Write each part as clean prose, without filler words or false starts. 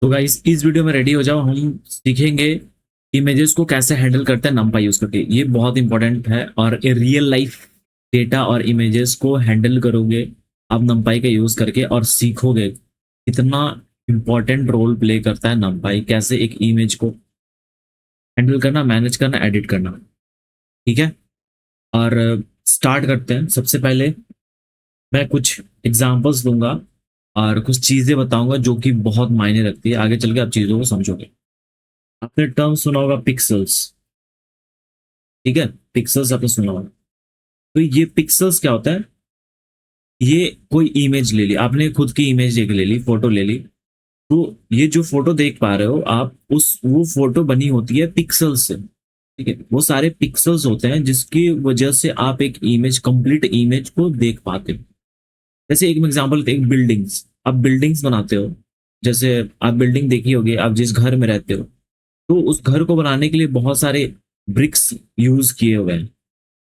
तो गाइस इस वीडियो में रेडी हो जाओ। हम सीखेंगे इमेजेस को कैसे हैंडल करते हैं नंपाई यूज करके। ये बहुत इंपॉर्टेंट है और रियल लाइफ डेटा और इमेजेस को हैंडल करोगे आप नंपाई का यूज करके और सीखोगे कितना इंपॉर्टेंट रोल प्ले करता है नंपाई, कैसे एक इमेज को हैंडल करना, मैनेज करना, एडिट करना। ठीक है, और स्टार्ट करते हैं। सबसे पहले मैं कुछ एग्जांपल्स दूंगा और कुछ चीजें बताऊंगा जो कि बहुत मायने रखती है। आगे चल के आप चीजों को समझोगे। आपने टर्म सुना होगा पिक्सल्स। ठीक है, पिक्सल्स आपने सुना होगा। तो ये पिक्सल्स क्या होता है? ये कोई इमेज ले ली आपने, खुद की इमेज एक ले ली, फोटो ले ली। तो ये जो फोटो देख पा रहे हो आप, उस वो फोटो बनी होती है पिक्सल्स से। ठीक है, वो सारे पिक्सल्स होते हैं जिसकी वजह से आप एक इमेज, कंप्लीट इमेज को देख पाते हो। जैसे एक एग्जांपल, एक बिल्डिंग्स, आप बिल्डिंग्स बनाते हो। जैसे आप बिल्डिंग देखी होगी, आप जिस घर में रहते हो, तो उस घर को बनाने के लिए बहुत सारे ब्रिक्स यूज किए हुए हैं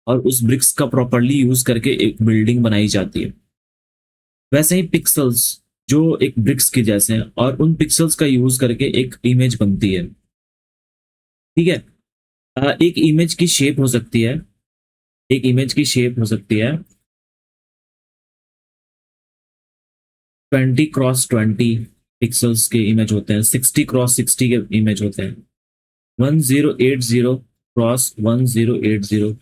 और उस ब्रिक्स का प्रॉपरली यूज करके एक बिल्डिंग बनाई जाती है। वैसे ही पिक्सल्स जो एक ब्रिक्स के जैसे हैं और उन पिक्सल्स का यूज करके एक इमेज बनती है। ठीक है, एक इमेज की शेप हो सकती है, एक इमेज की शेप हो सकती है 20x20 पिक्सल्स के इमेज होते हैं, 60x60 के इमेज होते हैं, 1080x1080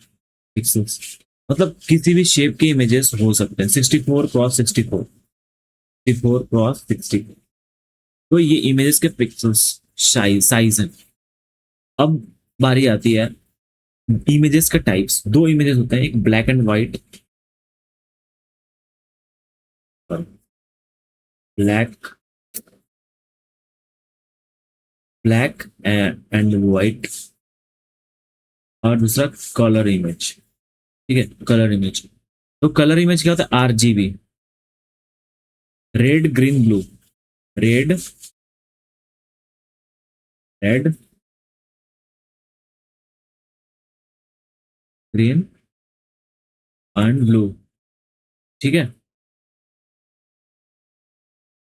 पिक्सल्स। मतलब किसी भी शेप के इमेजेस हो सकते हैं, 64x64, 64x60। तो ये इमेजेस के पिक्सल्स साइज है। अब बारी आती है इमेजेस का टाइप्स। दो इमेजेस होते हैं, एक black and white, black black and white, और दूसरा कलर इमेज। ठीक है, कलर इमेज। तो कलर इमेज क्या होता है? RGB, red green blue, red red green and blue. ठीक है,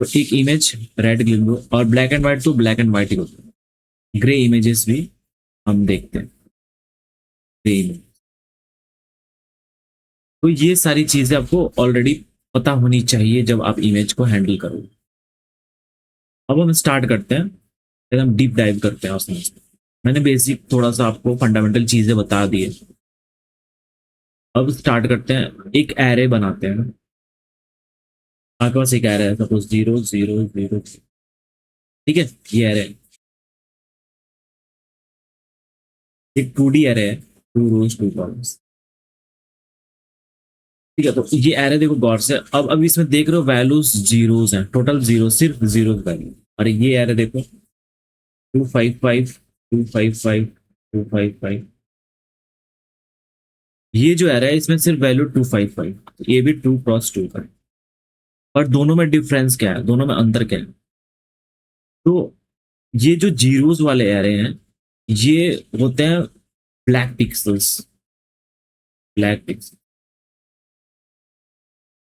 तो एक इमेज रेड ग्रीन ब्लू, और ब्लैक एंड व्हाइट तो ब्लैक एंड व्हाइट ही होता है। ग्रे इमेजेस भी हम देखते हैं, ग्रे इमेज। तो ये सारी चीजें आपको ऑलरेडी पता होनी चाहिए जब आप इमेज को हैंडल करो। अब हम स्टार्ट करते हैं, फिर हम डीप डाइव करते हैं और समझते हैं। मैंने बेसिक थोड़ा सा आपको फंडामेंटल चीजें बता दी है। अब स्टार्ट करते हैं, एक एरे बनाते हैं। आपके पास एक एरे है, सपोज 0 0 0। ठीक है, ये एरे है, एक 2D एरे है, 2 रोज 2 कॉलम्स। ठीक है, तो ये एरे देखो गौर से। अब इसमें देख रहे हो वैल्यूज जीरोज हैं, टोटल जीरो, सिर्फ जीरो वैल्यू। और ये एरे देखो 255 255 255। ये जो एरे है इसमें सिर्फ वैल्यू 255, ये भी 2x2 का है। और दोनों में डिफरेंस क्या है, दोनों में अंतर क्या है? तो ये जो जीरोस वाले एरे हैं, ये होते हैं ब्लैक पिक्सल्स। ब्लैक पिक्सल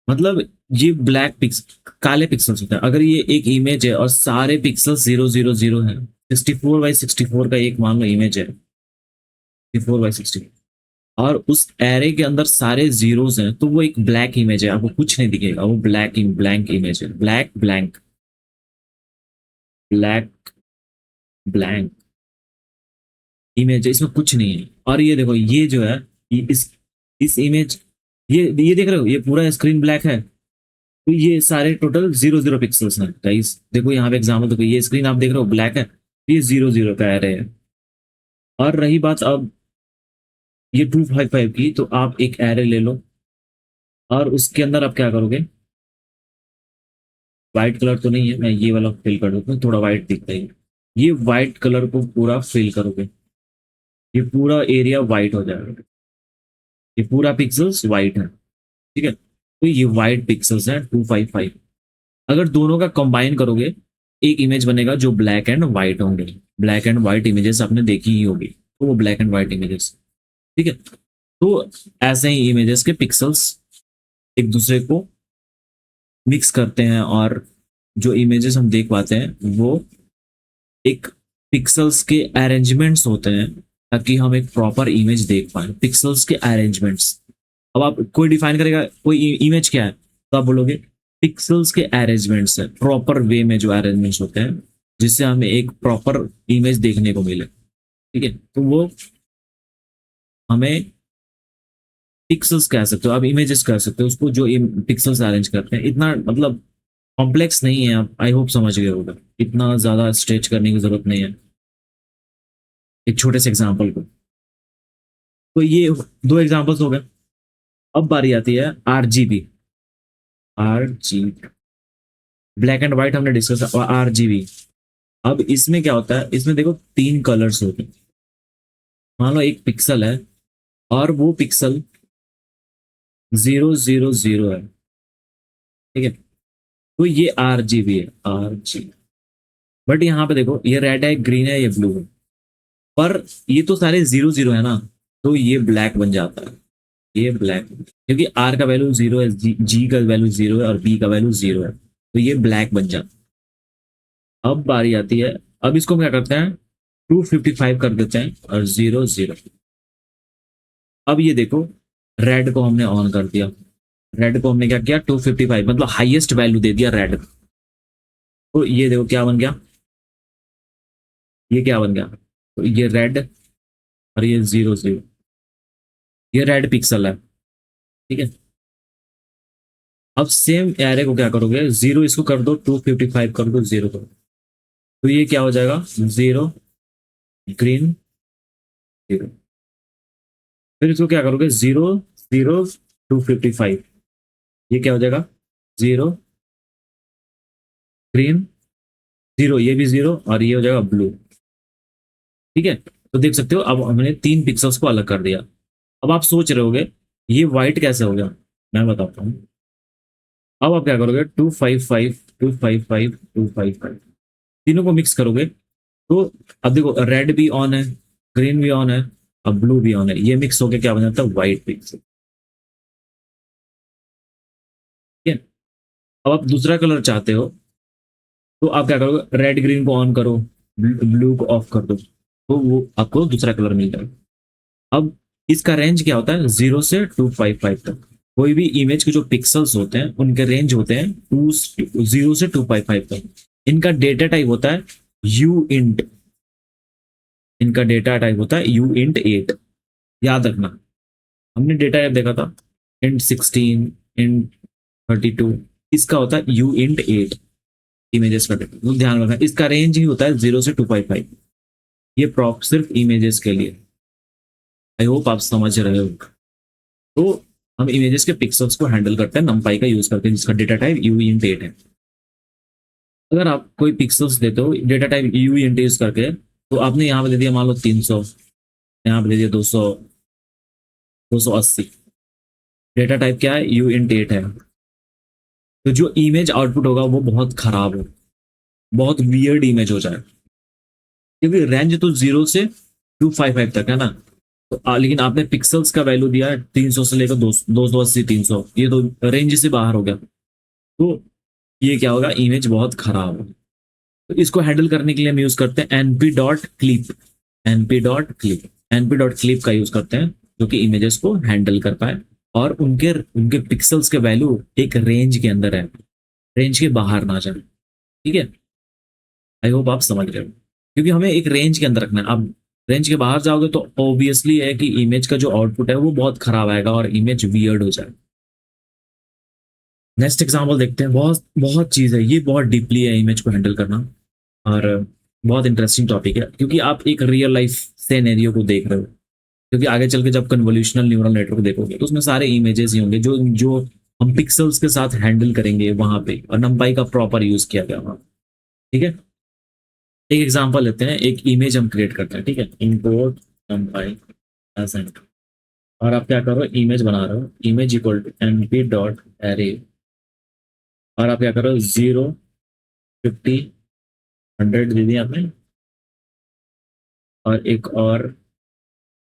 मतलब ये ब्लैक पिक्स काले पिक्सल्स होते हैं। अगर ये एक इमेज है और सारे पिक्सल्स 0 0 0 है, 64x64 का एक मान लो इमेज है, 64x60, और उस एरे के अंदर सारे जीरोस हैं, तो वो एक ब्लैक इमेज है, आपको कुछ नहीं दिखेगा। वो ब्लैक इमेज है, black blank, black blank image है, इसमें कुछ नहीं है। और ये देखो, ये जो है, ये इस इमेज, ये देख रहे हो, ये पूरा स्क्रीन ब्लैक है। तो ये सारे टोटल 0 0 पिक्सल्स हैं गाइस। देखो यहाँ पे एग्जाम्पल देखो, ये स्क्रीन आप देख रहे हो ब्लैक है, तो ये 0 0 का एरे है। और रही बात अब ये 255 की, तो आप एक एरे ले लो और उसके अंदर आप क्या करोगे? व्हाइट कलर तो नहीं है, मैं ये वाला फिल कर देता हूँ, थोड़ा व्हाइट दिखता है। ये व्हाइट कलर को पूरा फिल करोगे, ये पूरा एरिया व्हाइट हो जाएगा, ये पूरा पिक्सल्स व्हाइट है। ठीक है, तो ये व्हाइट पिक्सल्स है 255। अगर दोनों का कंबाइन करोगे, एक इमेज बनेगा जो ब्लैक एंड व्हाइट होंगे। ब्लैक एंड व्हाइट इमेजेस आपने देखी ही होगी, तो वो ब्लैक एंड व्हाइट इमेजेस। ठीक है, तो ऐसे ही इमेजेस के पिक्सल्स एक दूसरे को मिक्स करते हैं और जो इमेजेस हम देख पाते हैं वो एक पिक्सल्स के अरेंजमेंट्स होते हैं ताकि हम एक प्रॉपर इमेज देख पाए। पिक्सल्स के अरेंजमेंट्स, अब आप कोई डिफाइन करेगा कोई इमेज क्या है तो आप बोलोगे पिक्सल्स के अरेंजमेंट्स है, प्रॉपर वे में जो अरेंजमेंट्स होते हैं जिससे हमें एक प्रॉपर इमेज देखने को मिले। ठीक है, तो वो हमें पिक्सल्स कह सकते हो, आप इमेजेस कह सकते हो उसको, जो पिक्सल्स अरेंज करते हैं। इतना मतलब कॉम्प्लेक्स नहीं है, आप आई होप समझ गए होगा, इतना ज्यादा स्ट्रेच करने की जरूरत नहीं है एक छोटे से एग्जाम्पल को। तो ये दो एग्जाम्पल्स हो गए। अब बारी आती है RGB. RGB, black and white हमने डिस्कस, और आरजीबी। अब इसमें क्या होता है, इसमें देखो तीन कलर्स होते हैं। मान लो एक पिक्सल है और वो पिक्सल 000 है। ठीक है, तो ये आरजीबी है, आरजी। बट यहाँ पे देखो ये रेड है, ग्रीन है, ये ब्लू है, पर ये तो सारे 0 0 है ना, तो ये ब्लैक बन जाता है। ये ब्लैक, क्योंकि आर का वैल्यू 0 है, जी का वैल्यू 0 है और बी का वैल्यू 0 है, तो ये ब्लैक बन जाता है। अब बारी आती है, अब इसको हम क्या करते हैं, 255 कर देते हैं और 0 0। अब ये देखो, रेड को हमने ऑन कर दिया, रेड को हमने क्या किया, 255 मतलब हाईएस्ट वैल्यू दे दिया रेड को। तो ये देखो क्या बन गया, ये क्या बन गया, तो ये रेड और ये 0 0, ये रेड पिक्सल है। ठीक है, अब सेम एरे को क्या करोगे, 0 इसको कर दो, 255 कर दो, 0 कर दो, तो ये क्या हो जाएगा, 0 ग्रीन 0। फिर इसको क्या करोगे, 0 0 255, ये क्या हो जाएगा, 0 ग्रीन 0, ये भी 0 और ये हो जाएगा ब्लू। ठीक है, तो देख सकते हो अब हमने तीन पिक्सल्स को अलग कर दिया। अब आप सोच रहे होगे ये व्हाइट कैसे हो गया, मैं बताता हूँ। अब आप क्या करोगे, 255 255 255, तीनों को मिक्स करोगे, तो अब देखो रेड भी ऑन है, ग्रीन भी ऑन है और ब्लू भी ऑन है, ये मिक्स होके क्या बन जाता है, व्हाइट पिक्सल। ठीक है, अब आप दूसरा कलर चाहते हो तो आप क्या करोगे, रेड ग्रीन को ऑन करो, ब्लू को ऑफ कर दो, तो वो आपको दूसरा कलर मिल जाएगा। अब इसका रेंज क्या होता है, 0 से 255 तक। कोई भी इमेज के जो पिक्सल्स होते हैं उनके रेंज होते हैं 0 से 255 तक। इनका डेटा टाइप होता है यू इंट, इनका डेटा टाइप होता है U int 8। याद रखना, हमने डेटा टाइप देखा था int 16, int 32, इसका होता है U int 8 इमेजेस का डेटा, तो ध्यान रखना इसका रेंज ही होता है 0 से 255। ये प्रॉप सिर्फ इमेजेस के लिए। आई होप आप समझ रहे हो। तो हम इमेजेस के पिक्सल्स को हैंडल करते हैं numpy का यूज करते हैं, जिसका डेटा टाइप U int 8 है। अगर आप कोई पिक्सल्स देते हो data type U int use करके, तो आपने यहाँ पे दे दिया मान लो 300, यहाँ पे दे दिया 200, 280, डेटा टाइप क्या है, U int 8 है, तो जो इमेज आउटपुट होगा वो बहुत खराब हो, बहुत वियर्ड इमेज हो जाए, क्योंकि रेंज तो 0 से 255 तक है ना। तो लेकिन आपने पिक्सल्स का वैल्यू दिया है 300 से लेकर 280 300, ये तो रेंज से बाहर हो गया, तो ये क्या होगा, इमेज बहुत खराब हो। तो इसको हैंडल करने के लिए हम यूज करते हैं np.clip, np.clip, np.clip का यूज करते हैं, जो कि इमेजेस को हैंडल कर पाए और उनके उनके पिक्सल्स के वैल्यू एक रेंज के अंदर है, रेंज के बाहर ना जाए। ठीक है, आई होप आप समझ रहे हो, क्योंकि हमें एक रेंज के अंदर रखना है। अब रेंज के बाहर जाओगे तो ऑब्वियसली है कि इमेज का जो आउटपुट है वो बहुत खराब आएगा और इमेज वियर्ड हो जाए। नेक्स्ट एग्जांपल देखते हैं, बहुत बहुत चीज है ये, बहुत डीपली है इमेज को हैंडल करना, और बहुत इंटरेस्टिंग टॉपिक है क्योंकि आप एक रियल लाइफ सिनेरियो को देख रहे हो। क्योंकि आगे चल के जब कन्वोल्यूशनल न्यूरल नेटवर्क देखोगे तो उसमें सारे इमेजेस ही होंगे जो जो हम पिक्सल्स के साथ हैंडल करेंगे वहां पे, और नंपाई का प्रॉपर यूज किया गया वहां। ठीक है, एक एग्जांपल लेते हैं, एक इमेज हम क्रिएट करते हैं। ठीक है, इंपोर्ट नंपाई एसेंट, और आप क्या करो, इमेज बना रहे हो, इमेज इक्वल टू np.array, और आप क्या करो, 0 50 100 दे दिया आपने, और एक और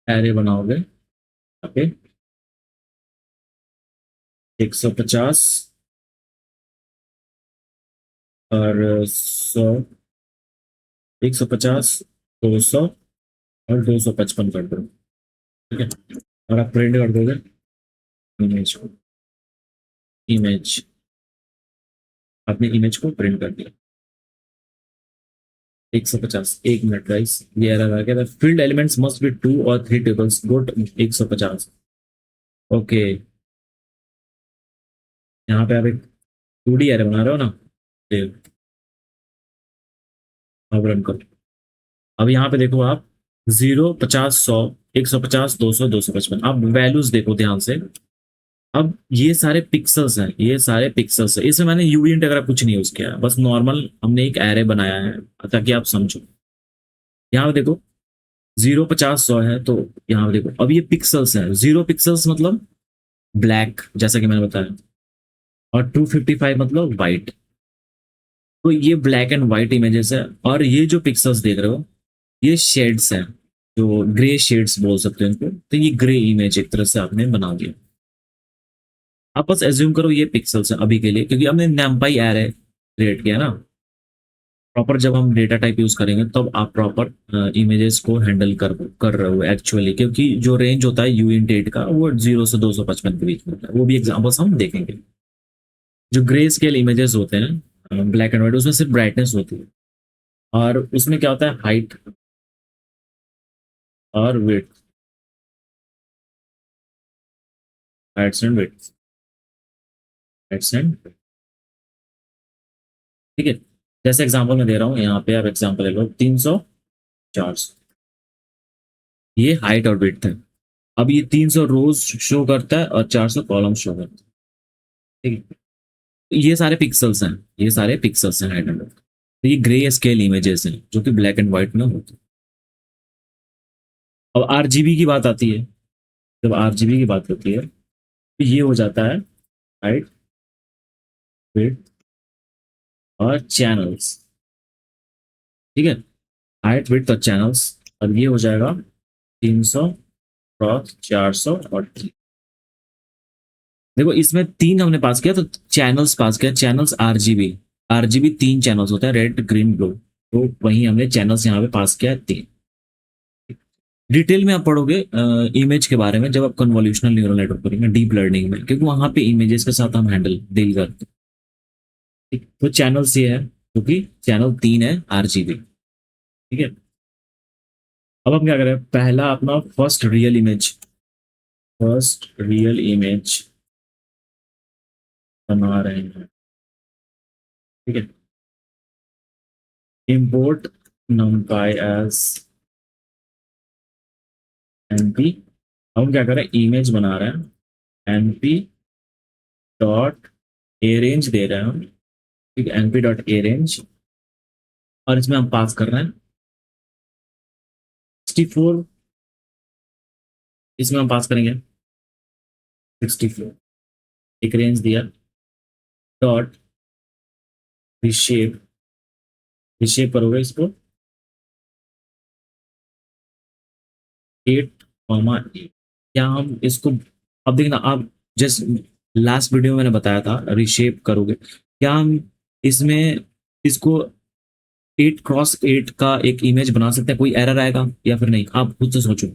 एरे बनाओगे यहाँ पे 150 और 100 150, 200 और 255 कर दो, ठीक है। और आप प्रिंट कर दोगे इमेज को, इमेज, आपने इमेज को प्रिंट कर दिया। 150, 1 मिनट गाइस, ये एरर आ गया था। फील्ड एलिमेंट्स मस्ट बी 2 और 3 टेबल्स, गुड। 150, ओके। यहाँ पे आप एक 2D एरे बना रहे हो ना, ये अब रन करो। अब यहाँ पे देखो आप, 0, 50, 100, 150, 200, 255, अब वैल्यूज देखो ध्यान से। अब ये सारे पिक्सल्स हैं, ये सारे पिक्सल्स हैं, इसमें मैंने यूवी इंटीग्रल कुछ नहीं यूज किया है, बस नॉर्मल हमने एक एरे बनाया है ताकि आप समझो। यहाँ पे देखो 0, 50, 100 है, तो यहाँ पे देखो अब ये पिक्सल्स हैं। 0 पिक्सल्स मतलब ब्लैक, जैसा कि मैंने बताया, और 255 मतलब वाइट। तो ये ब्लैक एंड व्हाइट इमेजेस है, और ये जो पिक्सल्स देख रहे हो ये शेड्स हैं, जो ग्रे शेड्स बोल सकते हैं इनको। तो ये ग्रे इमेज एक तरह से आपने बना दिया। आप बस एज्यूम करो ये पिक्सल्स है अभी के लिए, क्योंकि हमने numpy एरे क्रिएट किया ना। प्रॉपर जब हम डेटा टाइप यूज करेंगे तब आप प्रॉपर इमेजेस को हैंडल कर रहे हो एक्चुअली, क्योंकि जो रेंज होता है यू इन डेट का वो 0 से 255 के बीच में होता है। वो भी एग्जाम्पल्स हम देखेंगे। जो ग्रे स्केल इमेजेस होते हैं ब्लैक एंड व्हाइट, उसमें सिर्फ ब्राइटनेस होती है, और उसमें क्या होता है, हाइट और width, Heights and width, Heights and, ठीक है। जैसे एग्जांपल मैं दे रहा हूँ यहाँ पे, आप एग्जांपल ले लो, 300, 400, ये हाइट और विड्थ है। अब ये 300 रोज शो करता है और 400 कॉलम शो करता है, ठीक है। ये सारे पिक्सल्स हैं, ये सारे पिक्सल्स हैं हाइट एंड विड्थ। तो ये ग्रे स्केल इमेजेस हैं जो कि ब्लैक एंड व्हाइट में होती है। अब आरजीबी की बात आती है, जब आरजीबी की बात होती है तो ये हो जाता है हाइट, विड्थ और चैनल्स, ठीक है। हाइट, विड्थ और चैनल्स। अब ये हो जाएगा 300 क्रॉस 400 और 3। देखो इसमें 3 हमने पास किया, तो चैनल्स पास किया, चैनल्स आरजीबी। आरजीबी 3 चैनल्स होता है, रेड, ग्रीन, ब्लू। तो वहीं हमने चैनल्स यहाँ पे पास किया है 3। डिटेल में आप पढ़ोगे इमेज के बारे में जब आप कन्वोल्यूशनल न्यूरल नेटवर्क करेंगे डीप लर्निंग में, क्योंकि वहां पे इमेजेस के साथ हम हैंडल डील करते हैं, ठीक। तो चैनल्स ये है, क्योंकि चैनल 3 है आरजीबी, ठीक है। अब हम क्या करें, पहला अपना फर्स्ट रियल इमेज बना रहे हैं, ठीक है। import numpy as np। हम क्या करें, इमेज बना रहे हैं, np डॉट ए रेंज दे रहे हैं हम, ठीक है, np डॉट ए रेंज। और इसमें हम पास कर रहे हैं 64, इसमें हम पास करेंगे 64, एक रेंज दिया, डॉट रिशेप, रिशेप करोगे इसको 8, क्या हम इसको, अब देखना आप, जस्ट लास्ट वीडियो में मैंने बताया था रिशेप करोगे, क्या हम इसमें इसको 8 क्रॉस 8 का एक इमेज बना सकते हैं, कोई एरर आएगा या फिर नहीं, आप खुद से सोचो,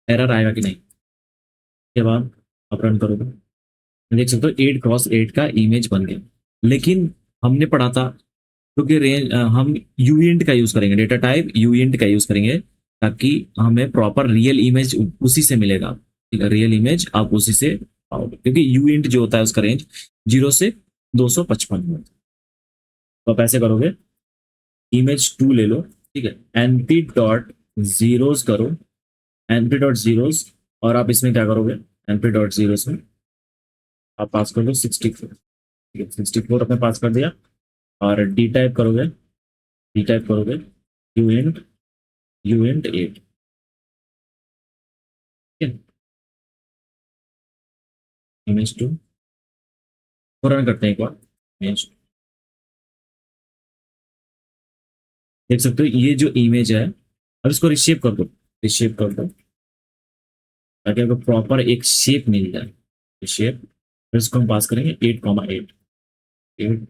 एरर आएगा कि नहीं। के बाद आप रन करोगे, देख सकते हो 8 क्रॉस 8 का इमेज बन गया। लेकिन हमने पढ़ा था, क्योंकि रेंज हम यूइंट का यूज करेंगे, डेटा टाइप यूइंट का यूज करेंगे, ताकि हमें प्रॉपर रियल इमेज उसी से मिलेगा, ठीक है। रियल इमेज आप उसी से पाओगे, क्योंकि यूइंट जो होता है उसका रेंज 0 से 255 में होता है। तो आप ऐसे करोगे, इमेज 2 ले लो, ठीक है, np डॉट जीरोस करो, np डॉट जीरोस। और आप इसमें क्या करोगे, np डॉट जीरोस में आप पास कर दो 64, ठीक है, 64 आपने पास कर दिया। और डी टाइप करोगे, डी टाइप करोगे यूइंट 8, ठीक है। इमेज 2 को रन करते हैं एक बार, इमेज, देख सकते हो ये जो इमेज है, अब इसको रिशेप कर दो, रिशेप कर दो, ताकि आपको प्रॉपर एक शेप मिल जाए, शेप। फिर इसको हम पास करेंगे 8,8, 8।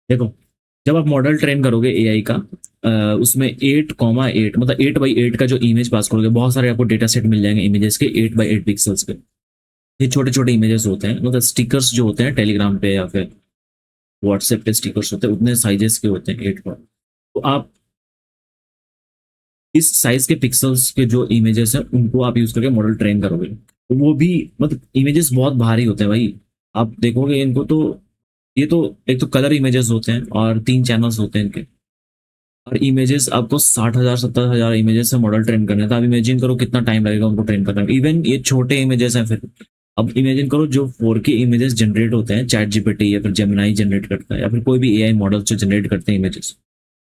देखो जब आप मॉडल ट्रेन करोगे एआई का, उसमें 8,8 मतलब 8 by 8 का जो इमेज पास करोगे, बहुत सारे आपको डेटा सेट मिल जाएंगे इमेजेस के 8 by 8 पिक्सल्स के। ये छोटे छोटे इमेजेस होते हैं, मतलब स्टिकर्स जो होते हैं टेलीग्राम पे या फिर व्हाट्सएप पे स्टिकर्स होते हैं, उतने साइजेस के होते हैं 8 पर। तो आप इस साइज के पिक्सल्स के जो इमेजेस हैं उनको आप यूज करके मॉडल ट्रेन करोगे, तो वो भी मतलब इमेजेस बहुत भारी होते हैं भाई। आप देखोगे इनको तो ये तो एक तो कलर इमेजेस होते हैं और 3 चैनल्स होते हैं इनके, और इमेजेस आपको 60,000 70,000 इमेजेस से मॉडल ट्रेन करने हैं। तो आप इमेजिन करो कितना टाइम लगेगा उनको ट्रेन करने में। इवन ये छोटे इमेजेस हैं फिर। अब इमेजिन करो जो 4K इमेजेस जनरेट होते हैं, चैट जीपीटी या फिर जेमिनाई जनरेट करता है या फिर कोई भी एआई मॉडल से जनरेट करते हैं इमेजेस।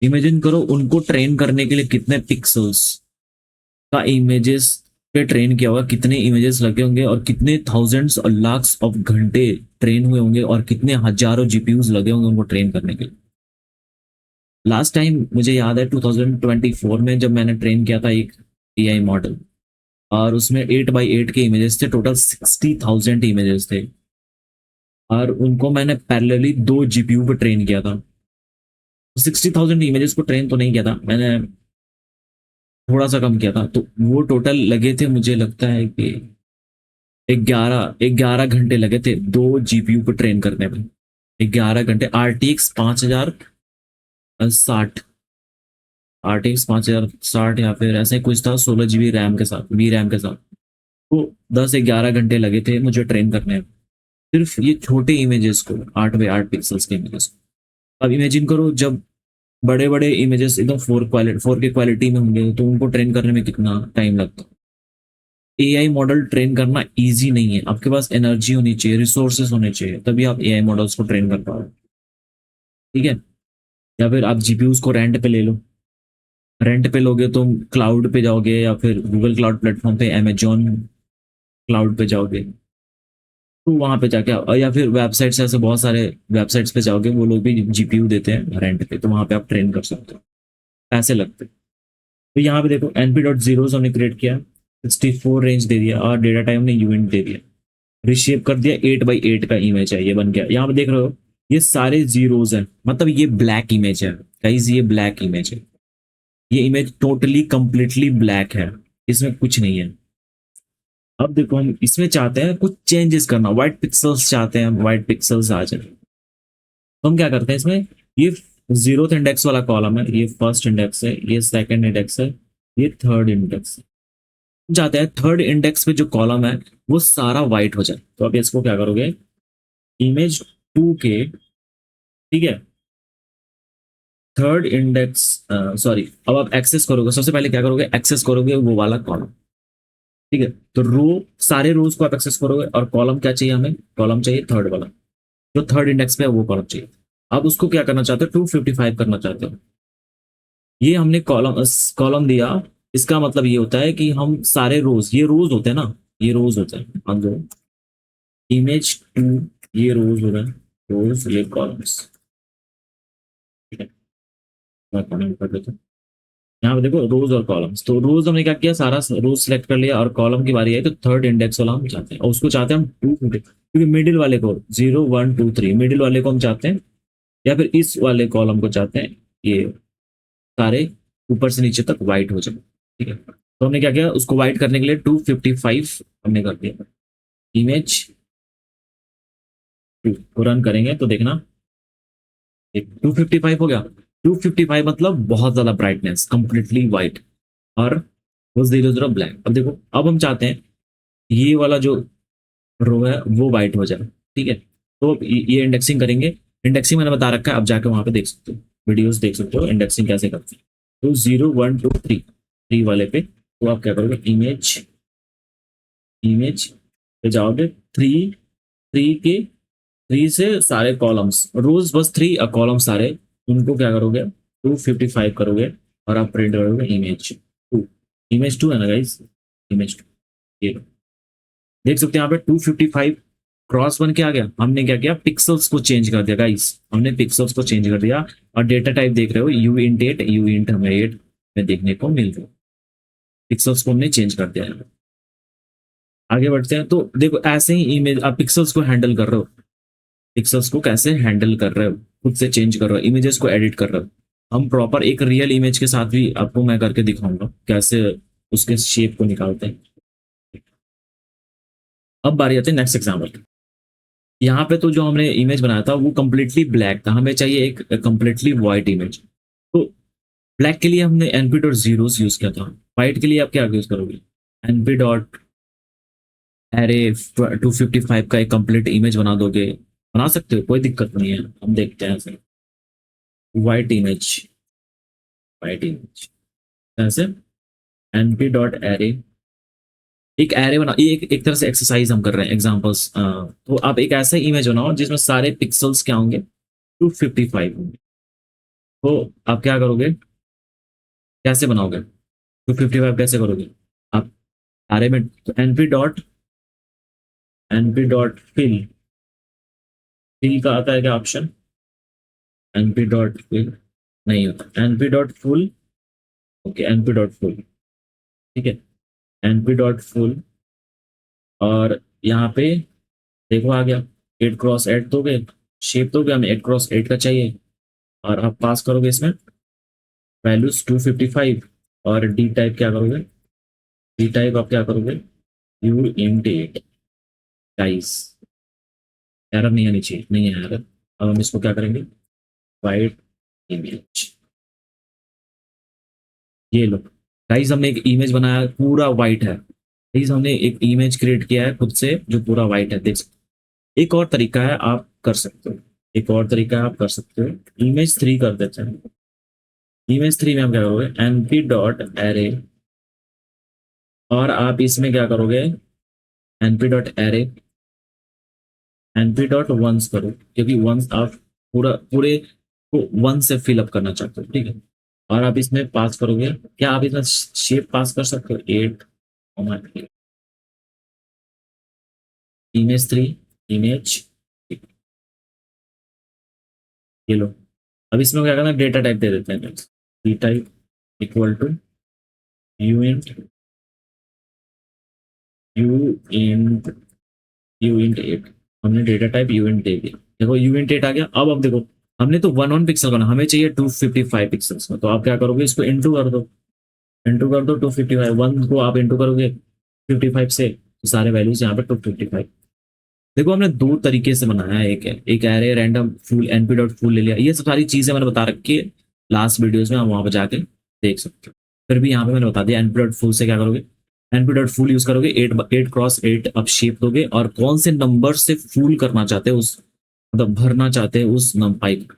इमेजिन करो उनको ट्रेन करने के लिए कितने पिक्सल्स का इमेजेस पे ट्रेन किया होगा, कितने इमेजेस लगे होंगे और कितने थाउजेंड्स और लाख्स ऑफ घंटे ट्रेन हुए होंगे और कितने हजारों जीपीयूज लगे होंगे उनको ट्रेन करने के लिए। लास्ट टाइम मुझे याद है 2024 में जब मैंने ट्रेन किया था एक एआई मॉडल, और उसमें 8 by 8 के इमेजेस थे, टोटल 60,000 इमेजेस थे, और उनको मैंने पैरेलली 2 जीपीयू पे ट्रेन किया था। 60,000 इमेजेस को ट्रेन तो नहीं किया था मैंने, थोड़ा सा कम किया था, तो वो टोटल लगे थे मुझे लगता है कि 11 घंटे लगे थे 2 जीपीयू को ट्रेन करने में। 11 घंटे, RTX 5060, RTX 5060 या फिर ऐसा ही कुछ था, 16 GB रैम के साथ, वी रैम के साथ। तो 10 11 घंटे लगे थे मुझे ट्रेन करने में, सिर्फ ये छोटे इमेजेस को, 8 by 8 पिक्सल्स के इमेजेस को। अब इमेजिन करो जब बड़े बड़े इमेजेस एकदम 4K क्वालिटी में होंगे तो उनको ट्रेन करने में कितना टाइम लगता है। एआई मॉडल ट्रेन करना इजी नहीं है, आपके पास एनर्जी होनी चाहिए, रिसोर्सेस होने चाहिए, तभी आप एआई मॉडल्स को ट्रेन कर पाओगे। ठीक है, या फिर आप जीपीयूज को रेंट पे ले लो। रेंट पे लोगे तो क्लाउड पे जाओगे या फिर गूगल क्लाउड प्लेटफॉर्म पे, अमेजोन क्लाउड पे जाओगे, तो वहां पे जाके और या फिर वेबसाइट्स, ऐसे बहुत सारे वेबसाइट्स पे जाओगे, वो लोग भी जीपीयू देते हैं रेंट पे, तो वहां पे आप ट्रेन कर सकते हो, पैसे लगते हैं। तो यहाँ पे देखो np.0 हमने क्रिएट किया, 64 रेंज दे दिया और डेटा टाइम ने यूनिट दे दिया, रिशेप कर दिया, 8 by 8 का इमेज है, ये बन गया। यहाँ पे देख रहे हो ये सारे जीरोज हैं, मतलब ये ब्लैक इमेज है गाइस, ये ब्लैक इमेज है। ये इमेज टोटली कंप्लीटली ब्लैक है, इसमें कुछ नहीं है। अब देखो हम इसमें चाहते हैं कुछ चेंजेस करना, व्हाइट पिक्सल्स चाहते हैं, व्हाइट पिक्सल्स आ जाए, तो हम क्या करते हैं इसमें, ये 0th इंडेक्स वाला कॉलम है, ये फर्स्ट इंडेक्स है, ये सेकंड इंडेक्स है, ये थर्ड इंडेक्स है। हम चाहते हैं थर्ड इंडेक्स पे जो कॉलम है वो सारा व्हाइट हो जाए, तो अब इसको क्या करोगे, इमेज 2 के, ठीक है, थर्ड इंडेक्स, सॉरी, अब आप एक्सेस करोगे, सबसे पहले क्या करोगे, एक्सेस करोगे वो वाला कॉलम। ठीक है, तो रो, सारे रोज को आप एक्सेस करोगे, और कॉलम क्या चाहिए हमें, कॉलम चाहिए थर्ड वाला, जो थर्ड इंडेक्स पे है वो कॉलम चाहिए। अब उसको क्या करना चाहते हो, 255 करना चाहते हो। ये हमने कॉलम कॉलम दिया, इसका मतलब ये होता है कि हम सारे रोज, ये रोज होते हैं ना, ये रोज होते हैं, हम जो इमेज 2, ये रोज हो रहा है, रोज, ये कॉलम्स। ठीक है, मैं कमेंट कर देता हूँ। यहाँ पे देखो रोज और कॉलम्स, तो रोज हमने क्या किया, सारा रोज सेलेक्ट कर लिया, और कॉलम की बारी आई तो थर्ड इंडेक्स वाला हम चाहते हैं, और उसको चाहते हैं हम 250, क्योंकि मिडिल वाले को 0 1 2 3 मिडिल वाले को हम चाहते हैं, या फिर इस वाले कॉलम को चाहते हैं ये सारे ऊपर से नीचे तक वाइट हो जाए। ठीक है, तो हमने क्या किया, उसको वाइट करने के लिए 255 हमने कर दिया। इमेज 2 को रन करेंगे तो देखना 255 हो गया। 255 मतलब बहुत ज्यादा ब्राइटनेस, कंप्लीटली वाइट, और वो 0 0 ब्लैक। अब देखो, अब हम चाहते हैं ये वाला जो रो है वो वाइट हो जाए। ठीक है, तो अब ये इंडेक्सिंग करेंगे, इंडेक्सिंग मैंने बता रखा है, आप जाके वहां पे देख सकते हो, वीडियोस देख सकते हो इंडेक्सिंग कैसे करते हैं। तो 0 1 2 3 वाले पे, तो आप क्या करोगे, इमेज, इमेज पे जाओगे, 3 3 के 3 से सारे कॉलम्स, रोज बस 3, कॉलम सारे, उनको क्या करोगे, 255 करोगे, और आप प्रिंट करोगे इमेज 2। इमेज 2 है ना गाइस, इमेज 2, ये लो। देख सकते हैं यहाँ पे 255 क्रॉस बन के आ गया। हमने क्या किया, पिक्सल्स को चेंज कर दिया गाइस, हमने पिक्सल्स को चेंज कर दिया, और डेटा टाइप देख रहे हो, यू इंट 8, यू इंट हमें 8 में देखने को मिल रहा है, पिक्सल्स को हमने चेंज कर दिया है। आगे बढ़ते हैं, तो देखो ऐसे ही इमेज आप पिक्सल्स को हैंडल कर रहे हो, पिक्सल्स को कैसे हैंडल कर रहे हो, खुद से चेंज कर रहे हो, इमेजेस को एडिट कर रहे हो। हम प्रॉपर एक रियल इमेज के साथ भी आपको मैं करके दिखाऊंगा कैसे उसके शेप को निकालते हैं। अब बारी आती है नेक्स्ट एग्जाम्पल की। यहाँ पे तो जो हमने इमेज बनाया था वो कंप्लीटली ब्लैक था, हमें चाहिए एक कंप्लीटली वाइट इमेज। तो ब्लैक के लिए हमने एनपी डॉट जीरोस यूज किया था। वाइट के लिए आप क्या यूज करोगे? एनपी डॉट एरे 255 का एक कंप्लीट इमेज बना दोगे, बना सकते हो, कोई दिक्कत नहीं है। हम देखते हैं ऐसे वाइट इमेज, वाइट इमेज ऐसे एनपी डॉट एरे, एक एरे बना, ये एक तरह से एक्सरसाइज हम कर रहे हैं एग्जांपल्स। तो आप एक ऐसा इमेज बनाओ जिसमें सारे पिक्सल्स क्या होंगे? 255 होंगे। तो आप क्या करोगे, कैसे बनाओगे 255 कैसे करोगे आप? एरे में एनपी डॉट फिल, फिल का आता है क्या ऑप्शन? एनपी डॉट फिल नहीं होता, NP dot full. Okay, NP dot full, ठीक है, एनपी डॉट फुल। और यहाँ पे देखो आ गया, 8x8 दोगे, शेप दोगे, हमें 8x8 का चाहिए। और आप पास करोगे इसमें वैल्यूज 255। और डी टाइप क्या करोगे? डी टाइप आप क्या करोगे? U int eight. Guys error नहीं आनी चाहिए, नहीं है एरर। अब हम इसको क्या करेंगे? वाइट इमेज, ये लो गाइस, हमने एक इमेज बनाया पूरा वाइट है। गाइस हमने एक इमेज क्रिएट किया है खुद से जो पूरा वाइट है, देख सकते हो। एक और तरीका है आप कर सकते हो, एक और तरीका है आप कर सकते हो, इमेज 3 कर देते हैं। इमेज 3 में हम क्या करोगे? एनपी डॉट एरे, और आप इसमें क्या करोगे? NP dot array, NP dot ones करो, क्योंकि वंस आप पूरे को वन से फिल अप करना चाहते हो, ठीक है। और आप इसमें पास करोगे क्या? आप इसमें शेप पास कर सकते हो 8, इमेज 3, इमेज, ये लो। अब इसमें क्या करना, डेटा टाइप दे देते हैं। D type equal to U int, U int, U int eight. हमने डेटा टाइप यू इंट दे दिया, देखो यू इंट एट आ गया। अब देखो, हमने तो वन वन पिक्सल बना, हमें चाहिए 255 पिक्सल्स में। तो आप क्या करोगे? इसको इंटू कर दो, इंटू कर दो 255, वन को आप इंटू करोगे 55 से, तो सारे वैल्यूज यहाँ पे 255। देखो हमने दो तरीके से बनाया है, एक एरे रैंडम फूल एनपी डॉट फूल ले लिया, ये सब सारी चीजें मैंने बता रखी है लास्ट वीडियोस में, आप वहां पर जाके देख सकते हो। फिर भी यहाँ पे मैंने बता दिया एनपी डॉट फूल से क्या करोगे? एनपी डॉट फूल यूज करोगे, 8x8 आप शेप दोगे, और कौन से नंबर से फूल करना चाहते हो, उस मतलब भरना चाहते हैं उस नंपाई को,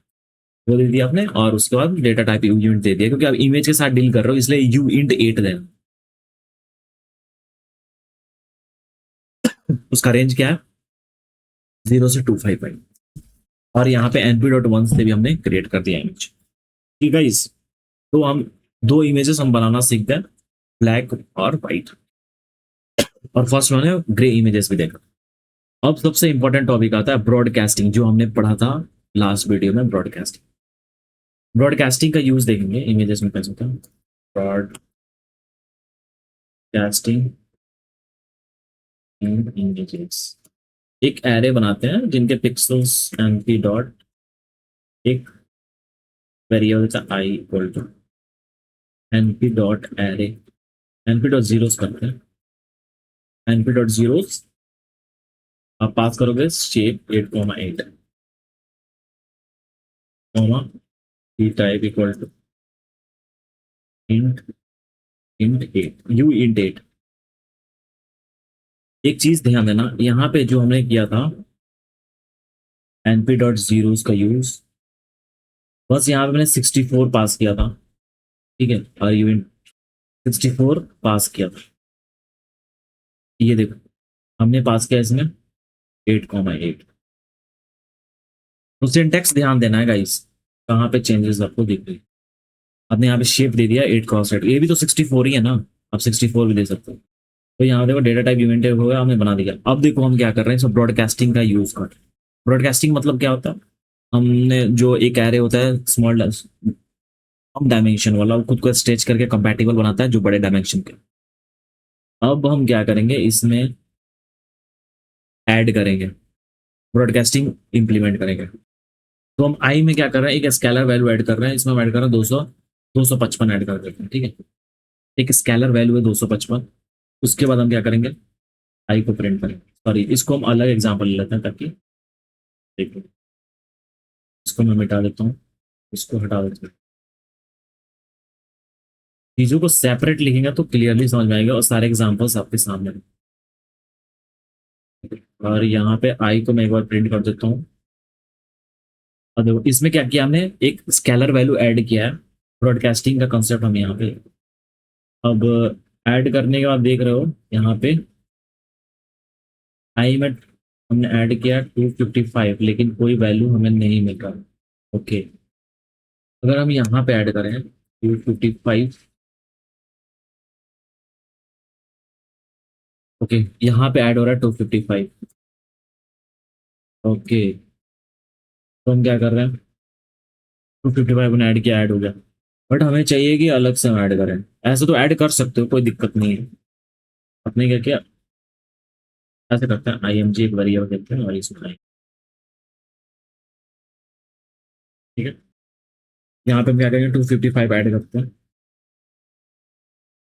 वो दे दिया आपने। और उसके बाद डेटा टाइप यू इंट दे दिया, क्योंकि आप इमेज के साथ डील कर रहे हो इसलिए यू इंट 8 देना। उसका रेंज क्या है? 0 से 255। और यहाँ पे np डॉट वन से भी हमने क्रिएट कर दिया इमेज। ठीक है इस, तो हम दो इमेजेस हम बनाना सीखते हैं, ब्लैक और व्हाइट। और फर्स्ट वन है ग्रे इमेजेस भी देखा। अब सबसे इंपॉर्टेंट टॉपिक आता है ब्रॉडकास्टिंग, जो हमने पढ़ा था लास्ट वीडियो में। ब्रॉडकास्टिंग, ब्रॉडकास्टिंग का यूज देखेंगे इमेजेस में कैसे होता है। ब्रॉडकास्टिंग इन इमेजेस, एक एरे बनाते हैं जिनके पिक्सल्स एनपी डॉट, एक वेरिएबल का I equal to NP dot array, NP dot zeros करते हैं। एनपी डॉट जीरोस आप पास करोगे shape 8,8, comma D type equal to int, int 8, U int 8। एक चीज ध्यान देना, यहाँ पे जो हमने किया था एनपी डॉट जीरोस का यूज, बस यहाँ पे मैंने 64 पास किया था, ठीक है, और यू इंट 64 पास किया था। ये देखो हमने पास किया इसमें 8,8। तो सिंटेक्स ध्यान देना है गाइस, कहाँ पे चेंजेस आपको दिख रही है। आपने यहाँ पे शेप दे दिया 8x8, ये भी तो 64 ही है ना, आप 64 भी दे सकते हो। तो यहाँ देखो डेटा टाइप इवेंट होगा, हमने बना दिया। अब देखो हम क्या कर रहे हैं, सब ब्रॉडकास्टिंग का यूज कर। ब्रॉडकास्टिंग मतलब क्या होता है? हमने जो एक एरे होता है स्मॉल, कम डायमेंशन वाला, वो खुद को स्ट्रेच करके कंपैटिबल बनाता है जो बड़े डायमेंशन के। अब हम क्या करेंगे, इसमें ऐड करेंगे, ब्रॉडकास्टिंग इंप्लीमेंट करेंगे। तो हम आई में क्या कर रहे हैं, एक स्केलर वैल्यू ऐड कर रहे हैं, इसमें हम ऐड कर रहे हैं 255 ऐड कर देते हैं, ठीक है। एक स्केलर वैल्यू है 255। उसके बाद हम क्या करेंगे, आई को प्रिंट करेंगे। सॉरी, इसको हम अलग एग्जांपल ले लेते हैं ताकि देखो, इसको मैं मिटा देता हूँ, इसको हटा देता हूँ। चीजों को सेपरेट लिखेंगे तो क्लियरली समझ में आएगा और सारे एग्जांपल्स आपके सामने हैं। और यहाँ पे आई को मैं एक बार प्रिंट कर देता हूँ। और देखो इसमें क्या किया हमने, एक स्केलर वैल्यू ऐड किया है, ब्रॉडकास्टिंग का कंसेप्ट हम यहाँ पे। अब ऐड करने के बाद देख रहे हो यहाँ पे आई में हमने ऐड किया 255, लेकिन कोई वैल्यू हमें नहीं मिल रहा। ओके, अगर हम यहाँ पे ऐड करें 255, ओके यहाँ पे ऐड हो रहा है 255। ओके, तो हम क्या कर रहे हैं, 255 ने ऐड किया, ऐड हो गया। बट हमें चाहिए कि अलग से हम ऐड करें। ऐसे तो ऐड कर सकते हो, कोई दिक्कत नहीं है। आपने क्या किया, ऐसे करते हैं, आई एम जी एक वेरिएबल देते हैं और इसमें आई, ठीक है। यहाँ पे हम क्या करेंगे, 255 ऐड करते हैं,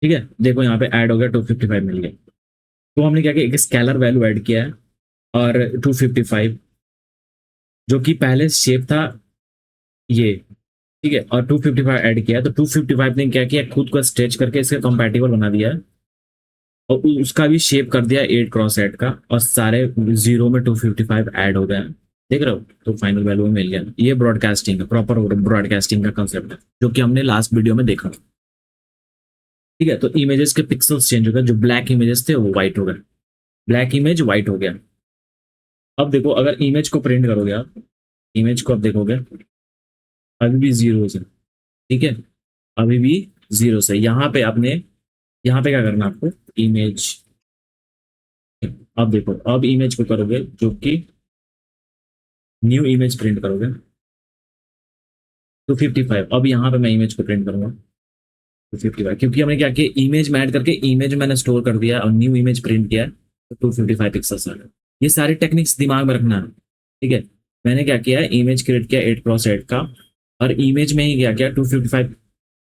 ठीक है। देखो यहाँ पे ऐड हो गया, 255 मिल गया। तो हमने क्या किया, एक स्केलर वैल्यू ऐड किया है और 255, जो कि पहले शेप था ये, ठीक है, और 255 ऐड किया है। तो 255 ने क्या किया, खुद को स्ट्रेच करके इसके कंपैटिबल बना दिया है और उसका भी शेप कर दिया 8x8 का, और सारे जीरो में 255 ऐड हो गए हैं। देख रहे हो, तो फाइनल वैल्यू में मिल गया। ये ब्रॉडकास्टिंग है, प्रॉपर ब्रॉडकास्टिंग का कंसेप्ट है, जो कि हमने लास्ट वीडियो में देखा, ठीक है। तो इमेजेस के पिक्सल्स चेंज हो गए, जो ब्लैक इमेजेस थे वो व्हाइट हो गए, ब्लैक इमेज व्हाइट हो गया। अब देखो, अगर इमेज को प्रिंट करोगे आप, इमेज को अब देखोगे, अभी भी जीरो है, ठीक है, अभी भी जीरो से। यहाँ पे आपने, यहाँ पे क्या करना है आपको, इमेज, अब देखो, अब इमेज को करोगे जो कि न्यू इमेज प्रिंट करोगे 255। अब यहाँ पे मैं इमेज को प्रिंट करूंगा 255, क्योंकि हमने क्या किया, इमेज में ऐड करके इमेज मैंने स्टोर कर दिया और न्यू इमेज प्रिंट किया, तो 255 पिक्सल्स आ गए। ये सारी टेक्निक्स दिमाग में रखना है, ठीक है। मैंने क्या किया, इमेज क्रिएट किया 8x8 का, और इमेज में ही क्या किया, 255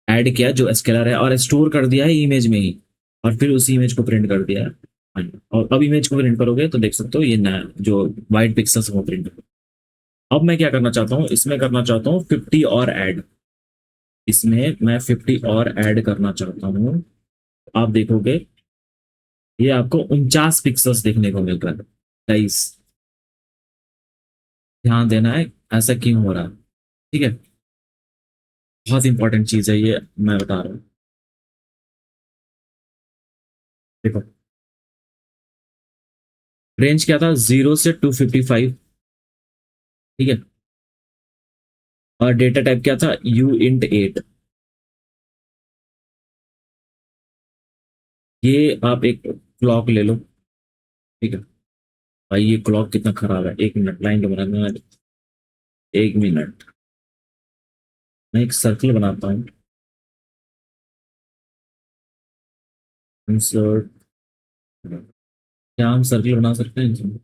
ऐड किया जो स्केलर है, और स्टोर कर दिया है इमेज में ही, और फिर उसी इमेज को प्रिंट कर दिया है। हाँ, और अब इमेज को प्रिंट करोगे तो देख सकते हो ये नया जो व्हाइट पिक्सल्स वो प्रिंट। अब मैं क्या करना चाहता हूँ, इसमें करना चाहता हूँ 50 और ऐड, इसमें मैं 50 और ऐड करना चाहता हूँ। आप देखोगे ये आपको 49 पिक्सल्स देखने को मिल रहा है। गाइस ध्यान देना है, ऐसा क्यों हो रहा है, ठीक है। बहुत इंपॉर्टेंट चीज है ये, मैं बता रहा हूँ। देखो, रेंज क्या था, 0 से 255, ठीक है। और डेटा टाइप क्या था, U int 8। ये आप एक क्लॉक ले लो, ठीक है। भाई ये क्लॉक कितना खराब है, 1 मिनट लाइन के बनाने में, 1 मिनट। मैं एक सर्कल बनाता हूँ, इंसर्ट, क्या हम सर्कल बना सकते हैं इसमें?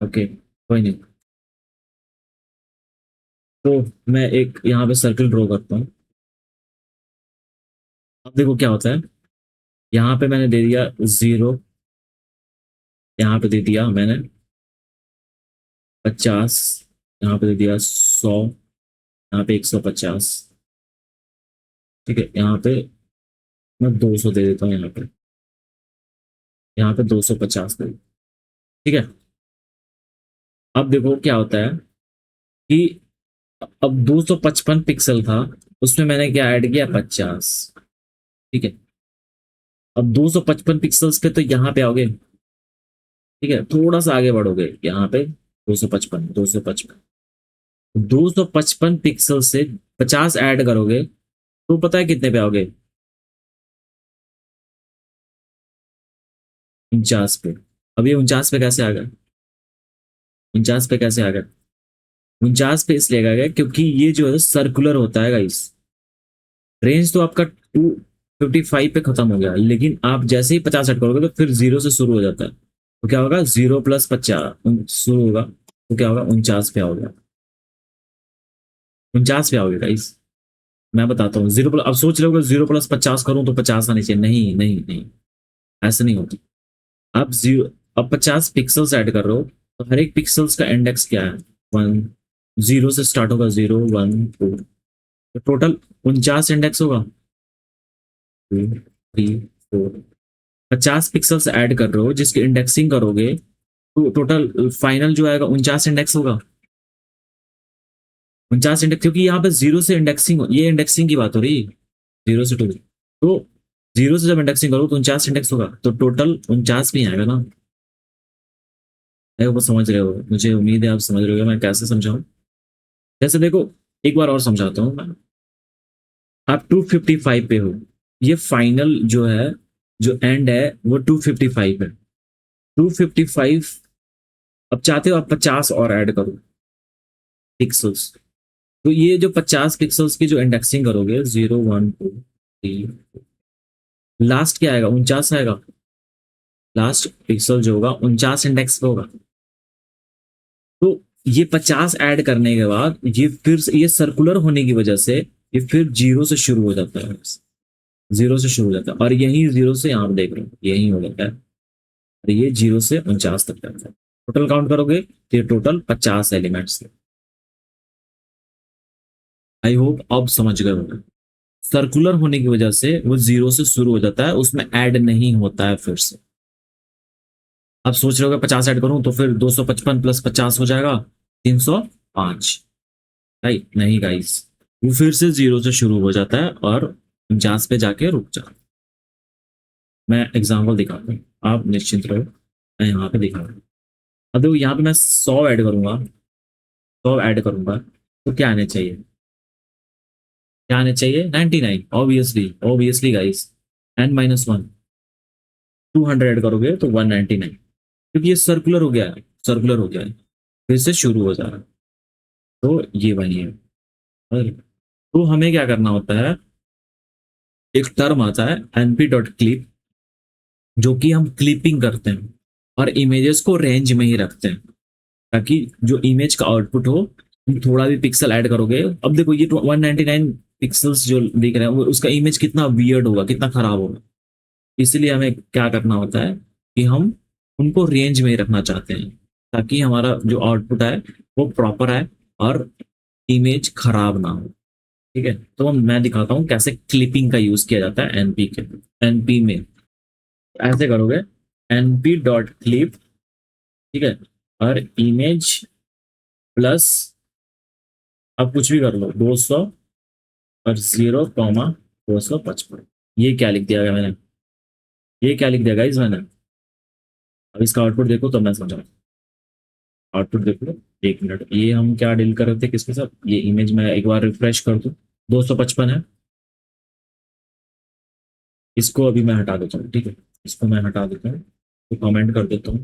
ओके, कोई नहीं। तो मैं एक यहाँ पे सर्कल ड्रॉ करता हूँ। अब देखो क्या होता है, यहाँ पे मैंने दे दिया 0, यहाँ पे दे दिया मैंने 50, यहाँ पे दे दिया 100, यहाँ पे 150, ठीक है। यहाँ पे मैं 200 दे देता हूँ, यहाँ पे 250 दे, ठीक है। अब देखो क्या होता है कि अब 255 पिक्सल था, उसमें मैंने क्या ऐड किया, 50, ठीक है। अब 255 पिक्सल्स पे तो यहाँ पे आओगे, ठीक है, थोड़ा सा आगे बढ़ोगे, यहाँ पे 255, 255 पिक्सल से 50 ऐड करोगे तो पता है कितने पे आओगे, 49 पे। अब ये 49 पे कैसे आ गया, 49 पे कैसे आ गया, 49 पे इसलिए आ गया क्योंकि ये जो है सर्कुलर होता है गाइस। रेंज तो आपका 255 पे खत्म हो गया, लेकिन आप जैसे ही 50 सेट करोगे तो फिर जीरो से शुरू हो जाता है। तो क्या होगा, 0 + 50 शुरू होगा, तो क्या होगा, 49 पे आओगे, 49 पे आओगे गाइस। मैं बताता हूँ, जीरो प्लस, अब सोच रहे हो 0 + 50 करूँ तो 50 आने चाहिए, नहीं नहीं नहीं, ऐसे नहीं होती। आप जीरो, अब 50 पिक्सल्स ऐड कर रहे हो, तो हर एक पिक्सल्स का इंडेक्स क्या है, 1, 0 से स्टार्ट होगा, 0 1 2, तो टोटल 49 इंडेक्स होगा, 2 3 4, 50 पिक्सल्स ऐड कर रहे हो जिसकी इंडेक्सिंग करोगे, तो टोटल फाइनल जो आएगा 49 इंडेक्स होगा, 49 इंडेक्स, क्योंकि यहाँ पे जीरो से इंडेक्सिंग, ये इंडेक्सिंग की बात हो रही है, 0 से 2, तो 0 से जब इंडेक्सिंग करो तो 49 इंडेक्स होगा, तो टोटल 49 भी आएगा ना। वो समझ रहे हो, मुझे उम्मीद है आप समझ रहे हो मैं कैसे समझाऊं। जैसे देखो, एक बार और समझाता हूँ मैं। आप 255 पे हो, ये फाइनल जो है, जो एंड है वो 255 है, 255। अब चाहते हो आप 50 और ऐड करो पिक्सल्स, तो ये जो 50 पिक्सल्स की जो इंडेक्सिंग करोगे, 0 1 2 3, लास्ट क्या आएगा, 49 आएगा, लास्ट पिक्सल जो होगा 49 इंडेक्स पे होगा। तो ये 50 ऐड करने के बाद ये फिर ये सर्कुलर होने की वजह से ये फिर 0 से शुरू हो जाता है, 0 से शुरू हो जाता है, और यही 0 से यहाँ देख रहे हो यही हो जाता है, और ये 0 से 49 तक जाता है। टोटल काउंट करोगे तो ये टोटल 50 एलिमेंट्स है। आई होप अब समझ गए होंगे। सर्कुलर होने की वजह से वो 0 से शुरू हो जाता है, उसमें ऐड नहीं होता है फिर से। अब सोच रहे हो 50 ऐड करूं तो फिर 255 + 50 हो जाएगा 305, राइट? नहीं गाइस, वो फिर से 0 से शुरू हो जाता है और 49 पे जाके रुक जाता है। मैं एग्जाम्पल दिखाता हूँ, आप निश्चिंत रहो, मैं यहाँ पे दिखा रहा हूँ। अब देखो यहाँ पे मैं 100 ऐड करूंगा, 100 ऐड करूंगा तो क्या आने चाहिए, क्या आने चाहिए, 99, obviously obviously guys, n-1, 200 add करोगे तो 199, क्योंकि ये सर्कुलर हो गया है, सर्कुलर हो गया है, फिर से शुरू हो जा रहा है, तो ये वही है। और तो हमें क्या करना होता है, एक टर्म आता है np.clip, जो कि हम क्लिपिंग करते हैं और इमेजेस को रेंज में ही रखते हैं, ताकि जो इमेज का आउटपुट हो, तुम थोड़ा भी पिक्सल ऐड करोगे, अब देखो ये 199 पिक्सल्स जो दिख रहे हैं उसका इमेज कितना वियर्ड होगा, कितना खराब होगा, इसलिए हमें क्या करना होता है कि हम उनको रेंज में ही रखना चाहते हैं, ताकि हमारा जो आउटपुट है वो प्रॉपर है और इमेज खराब ना हो। ठीक है, तो मैं दिखाता हूँ कैसे क्लिपिंग का यूज किया जाता है एनपी के, एनपी में ऐसे करोगे, np.clip, ठीक है, और इमेज प्लस, अब कुछ भी कर लो, 200 और 0,255, ये क्या लिख दिया गया मैंने, ये क्या लिख दिया गाइस मैंने। अब इसका आउटपुट देखो तो मैं समझा, आउटपुट देखो, 1 मिनट, ये हम क्या डील कर रहे थे किसके साथ, ये इमेज में एक बार रिफ्रेश कर दूं, 255 है, इसको अभी मैं हटा देता हूँ, ठीक है, इसको मैं हटा देता हूँ, तो कमेंट कर देता हूँ।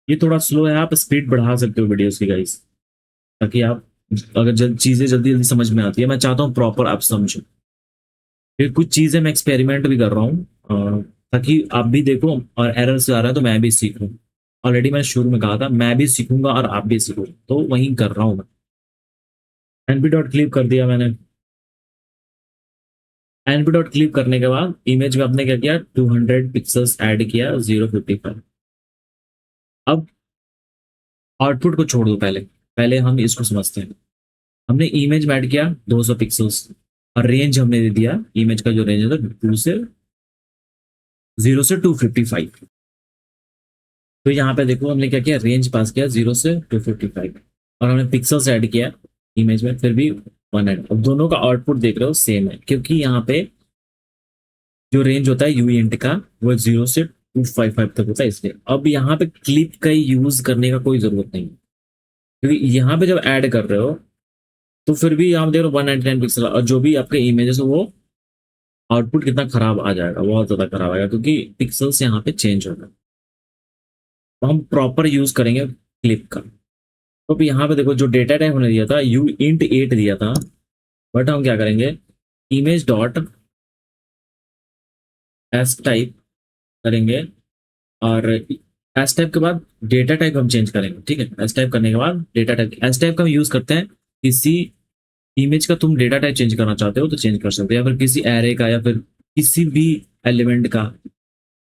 ये थोड़ा स्लो है, आप स्पीड बढ़ा सकते हो वीडियोस की गाइस, ताकि आप, अगर चीजें जल्दी जल्दी समझ में आती है, मैं चाहता हूँ प्रॉपर आप समझो, फिर कुछ चीजें मैं एक्सपेरिमेंट भी कर रहा हूँ, ताकि आप भी देखो, और एरर से आ रहा है तो मैं भी सीखूं। ऑलरेडी मैंने शुरू में कहा था मैं भी सीखूंगा और आप भी सीखो, तो वही कर रहा हूँ मैं। np.clip कर दिया मैंने, np.clip करने के बाद इमेज में आपने क्या किया, 200 पिक्सल्स ऐड किया, 055। अब आउटपुट को छोड़ दो, पहले पहले हम इसको समझते हैं। हमने इमेज में ऐड किया 200 पिक्सल्स, और रेंज हमने दे दिया, इमेज का जो रेंज है 0 से 255। तो यहाँ पे देखो हमने क्या किया, रेंज पास किया 0 से 255, और हमने पिक्सल्स ऐड किया इमेज में, फिर भी 100। अब दोनों का आउटपुट देख रहे हो सेम है, क्योंकि यहाँ पे जो रेंज होता है यूएंट का वो 0 से 255 तक होता है, इसलिए अब यहाँ पे क्लिप का यूज करने का कोई जरूरत नहीं है, क्योंकि यहाँ पे जब ऐड कर रहे हो तो फिर भी यहाँ देख रहे हो 199 पिक्सल, और जो भी आपके इमेजेस है वो आउटपुट कितना खराब आ जाएगा, बहुत ज्यादा खराब आएगा, क्योंकि पिक्सल्स यहाँ पे चेंज होगा। तो हम प्रॉपर यूज करेंगे क्लिप का। तो अब यहाँ पे देखो जो डेटा टाइप हमने दिया था int8 दिया था, बट हम क्या करेंगे, इमेज डॉट एस टाइप करेंगे, और एस टाइप के बाद डेटा टाइप हम चेंज करेंगे, ठीक है। एस टाइप करने के बाद डेटा टाइप, एस टाइप का हम यूज करते हैं किसी इमेज का तुम डेटा टाइप चेंज करना चाहते हो तो चेंज कर सकते हो, या फिर किसी एरे का या फिर किसी भी एलिमेंट का,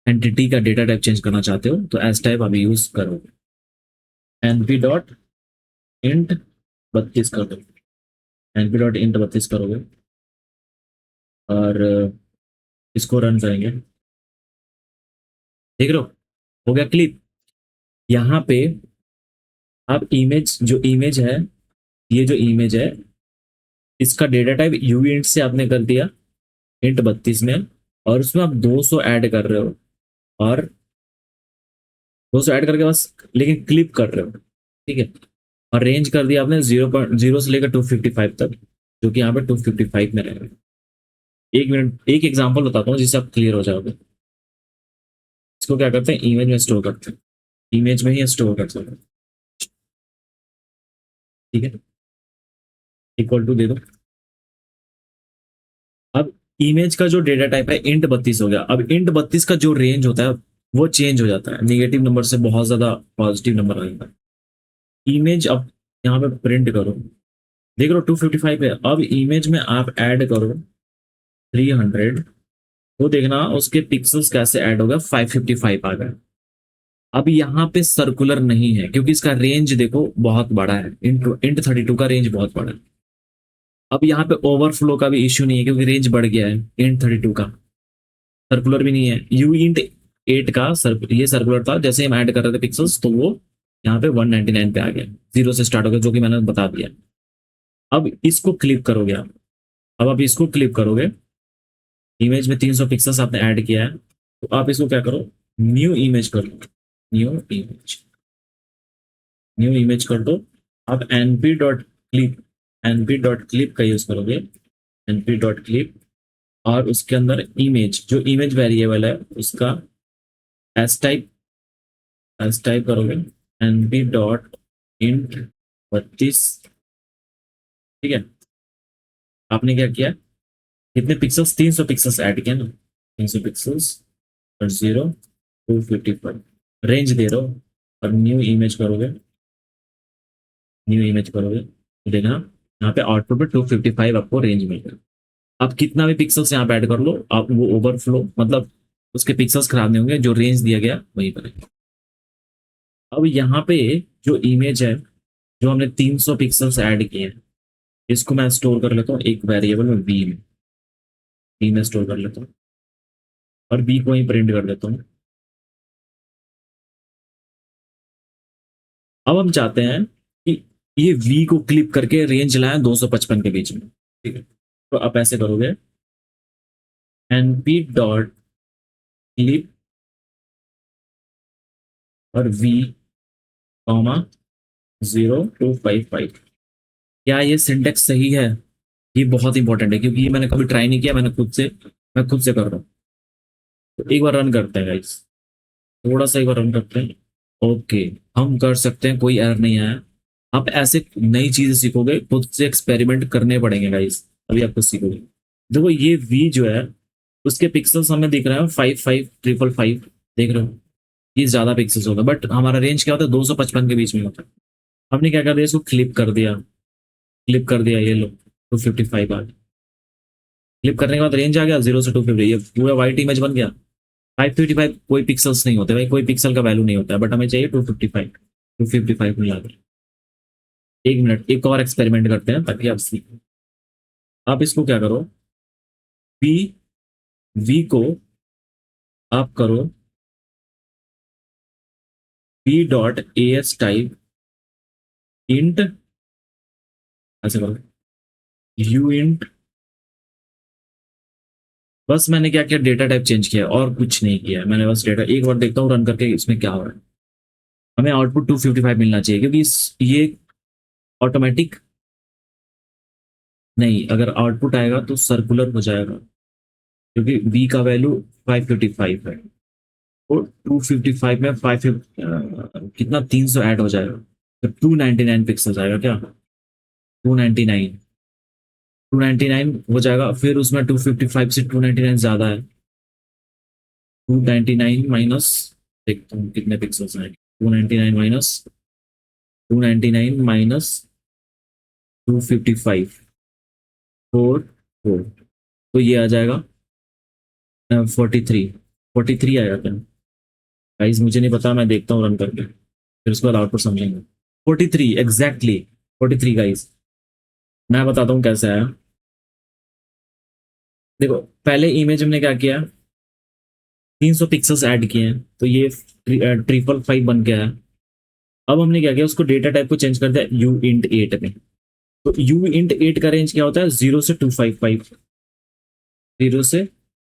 एंटिटी का डेटा टाइप चेंज करना चाहते हो तो एस टाइप आप यूज करोगे। एनपी डॉट इंट 32 कर दो, एनपी डॉट इंट 32 करोगे और इसको रन करेंगे। देख रहे हो गया क्लिक। यहाँ पे आप इमेज, जो इमेज है, ये जो इमेज है इसका डेटा टाइप यू इंट से आपने कर दिया, इंट 32 में, और उसमें आप 200 ऐड कर रहे हो, और 200 ऐड करके बस लेकिन क्लिप कर रहे हो, ठीक है। और रेंज कर दिया आपने 0.0 से लेकर 255 तक, जो कि यहाँ पे 255 में रहेगा। एक मिनट, एक एग्जांपल बताता हूँ जिससे आप क्लियर हो जाओगे। इसको क्या करते हैं, इमेज में स्टोर करते हैं, इमेज में ही स्टोर करते हैं, ठीक है। इक्वल टू दे दो। अब इमेज का जो डेटा टाइप है इंट 32 हो गया। अब इंट 32 का जो रेंज होता है वो चेंज हो जाता है, निगेटिव नंबर से बहुत ज्यादा पॉजिटिव नंबर आ जाता है। इमेज अब यहाँ पे प्रिंट करो, देख लो 255 है। अब इमेज में आप ऐड करो 300, वो देखना उसके पिक्सल्स कैसे ऐड होगा, 555 आ गए। अब यहाँ पे सर्कुलर नहीं है क्योंकि इसका रेंज देखो बहुत बड़ा है, इंट 32 का रेंज बहुत बड़ा है। अब यहाँ पे ओवरफ्लो का भी इश्यू नहीं है क्योंकि रेंज बढ़ गया है इंट 32 का। सर्कुलर भी नहीं है, यू इंट 8 का ये सर्कुलर था, जैसे हम ऐड कर रहे थे पिक्सल्स तो वो यहाँ पे 199 पे आ गया, जीरो से स्टार्ट हो गया, जो कि मैंने बता दिया। अब इसको क्लिक करोगे आप, अब आप इसको क्लिक करोगे, इमेज में 300 पिक्सल्स आपने ऐड किया है, तो आप इसको क्या करो, न्यू इमेज कर लो, न्यू इमेज, न्यू इमेज कर दो। आप np dot clip, np dot clip का यूज करोगे, np डॉट क्लिप, और उसके अंदर इमेज, जो इमेज वेरिएबल है उसका एस टाइप, एस टाइप करोगे, np डॉट इंट 32, ठीक है। आपने क्या किया, कितने पिक्सल्स, 300 पिक्सल्स ऐड किया ना, 300 पिक्सल्स और 255 रेंज दे रहे हो, और न्यू इमेज करोगे, न्यू इमेज करोगे तो देखना यहाँ पे आउटपुट पे 255 आपको रेंज मिलेगा। आप कितना भी पिक्सल्स यहाँ पे ऐड कर लो, आप वो ओवरफ्लो मतलब उसके पिक्सल्स खराब नहीं होंगे, जो रेंज दिया गया वहीं पर है। अब यहाँ पे जो इमेज है, जो हमने 300 पिक्सल्स ऐड किए हैं, इसको मैं स्टोर कर लेता हूँ एक वेरिएबल में, बी में स्टोर कर लेता हूँ, और बी को ही प्रिंट कर देता हूँ। अब हम चाहते हैं कि ये वी को क्लिप करके रेंज लाए 255 के बीच में, ठीक है। तो आप ऐसे करोगे, np डॉट क्लिप और वी कॉमा 0255। क्या ये सिंटेक्स सही है? ये बहुत इंपॉर्टेंट है क्योंकि ये मैंने कभी ट्राई नहीं किया, मैं खुद से कर रहा हूँ। तो एक बार रन करते हैं गाइस, थोड़ा सा एक बार रन करते हैं। ओके, हम कर सकते हैं, कोई एरर नहीं आया। आप ऐसे नई चीजें सीखोगे, खुद से एक्सपेरिमेंट करने पड़ेंगे गाइस, अभी आप खुद सीखोगे। देखो ये वी जो है उसके पिक्सल्स हमें दिख रहे हैं 55 555, देख रहे हो, ये ज्यादा पिक्सल्स होगा, बट हमारा रेंज क्या होता है, 255 के बीच में होता है। हमने क्या कर दिया, इसको क्लिप कर दिया, क्लिप कर दिया, ये लो 255 आ गया। क्लिप करने के बाद रेंज आ गया 0 से 250, ये पूरा वाइट इमेज बन गया। 555 कोई पिक्सल्स नहीं होते भाई, कोई पिक्सल का वैल्यू नहीं होता है, बट हमें चाहिए 255 मिला कर। एक मिनट, एक और एक्सपेरिमेंट करते हैं ताकि आप सीखें। आप इसको क्या करो, वी वी को आप करो V dot A S type int, ऐसे करो यू इंट। बस मैंने क्या किया, डेटा टाइप चेंज किया और कुछ नहीं किया, मैंने बस डेटा, एक बार देखता हूँ रन करके इसमें क्या हो रहा है। हमें आउटपुट 255 मिलना चाहिए क्योंकि ये ऑटोमेटिक नहीं, अगर आउटपुट आएगा तो सर्कुलर हो जाएगा क्योंकि बी का वैल्यू 555 है, और 255 में 5 कितना, 300 ऐड हो जाएगा तो 299 पिक्सल आएगा क्या, 299, 299 हो जाएगा। फिर उसमें 255 से 299 ज्यादा है, 299 माइनस देखता हूँ कितने पिक्सल्स आएंगे। 299 माइनस 299 माइनस 255 4 4, तो ये आ जाएगा 43 आएगा क्या गाइस? मुझे नहीं पता, मैं देखता हूँ रन करके, फिर उसके बाद आउटपुट समझेंगे। 43 एग्जैक्टली 43 गाइस। मैं बताता हूँ कैसे आया। देखो पहले इमेज हमने क्या किया, 300 पिक्सल्स ऐड किए हैं, तो ये 555 बन गया है। अब हमने क्या किया, उसको डेटा टाइप को चेंज कर दिया यू इंट 8 में। तो यू इंट 8 का रेंज क्या होता है, 0 से 255। 0 से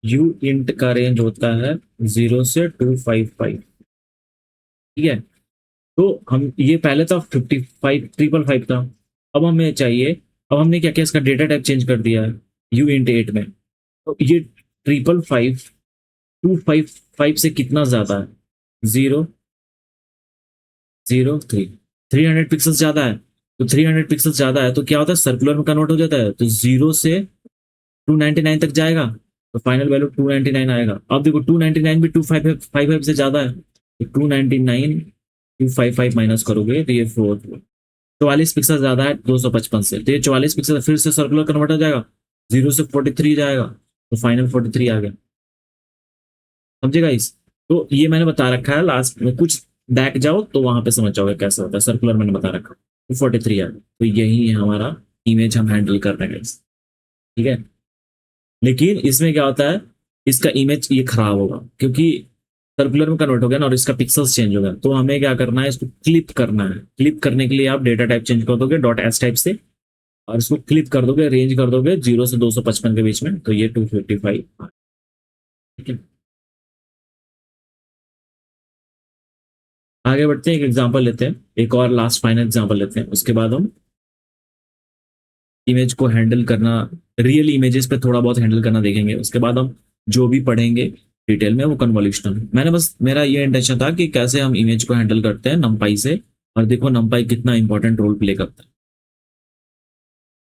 यू इंट का रेंज होता है 0 से 255। ठीक है, तो हम ये पहले था 55 555 था। अब हमें चाहिए, अब हमने क्या किया, इसका डेटा टाइप चेंज कर दिया है यू इंट 8 में। तो ये 555 255 से कितना ज्यादा है, 0 0 3, 300 पिक्सल ज्यादा है। तो 300 पिक्सल ज्यादा है तो क्या होता है, सर्कुलर में कन्वर्ट हो जाता है, तो 0 से 299 तक जाएगा, तो फाइनल वैल्यू 299 आएगा। अब देखो 299 भी 255 से ज्यादा है, तो 299 255 माइनस करोगे तो ये 44 पिक्सल ज्यादा है 255 से, तो ये 44 पिक्सल फिर से सर्कुलर कन्वर्ट हो जाएगा, 0 से 43 जाएगा, तो फाइनल 43 आ गया। समझेगा इस, तो ये मैंने बता रखा है, लास्ट में कुछ बैक जाओ तो वहां पे समझ जाओगे कैसा होता है। सर्कुलर मैंने बता रखा, तो 43 आ गया, तो यही है हमारा इमेज हम हैंडल कर रहे हैं guys। ठीक है, लेकिन इसमें क्या होता है, इसका इमेज ये खराब होगा क्योंकि सर्कुलर में कन्वर्ट हो गया ना, और इसका पिक्सल्स चेंज हो गया। तो हमें क्या करना है, इसको क्लिप करना है। क्लिप करने के लिए आप डेटा टाइप चेंज कर दोगे डॉट एस टाइप से, और इसको क्लिप कर दोगे, रेंज कर दोगे 0 से 255 के बीच में, तो ये 255। ठीक है, आगे बढ़ते हैं, एक एग्जांपल लेते हैं, एक और लास्ट फाइनल एग्जांपल लेते हैं, उसके बाद हम इमेज को हैंडल करना, रियल इमेजेस पे थोड़ा बहुत हैंडल करना देखेंगे। उसके बाद हम जो भी पढ़ेंगे डिटेल में वो कन्वोल्यूशनल। मैंने बस, मेरा ये इंटेंशन था कि कैसे हम इमेज को हैंडल करते हैं नमपाई से, और देखो नमपाई कितना इंपॉर्टेंट रोल प्ले करता है।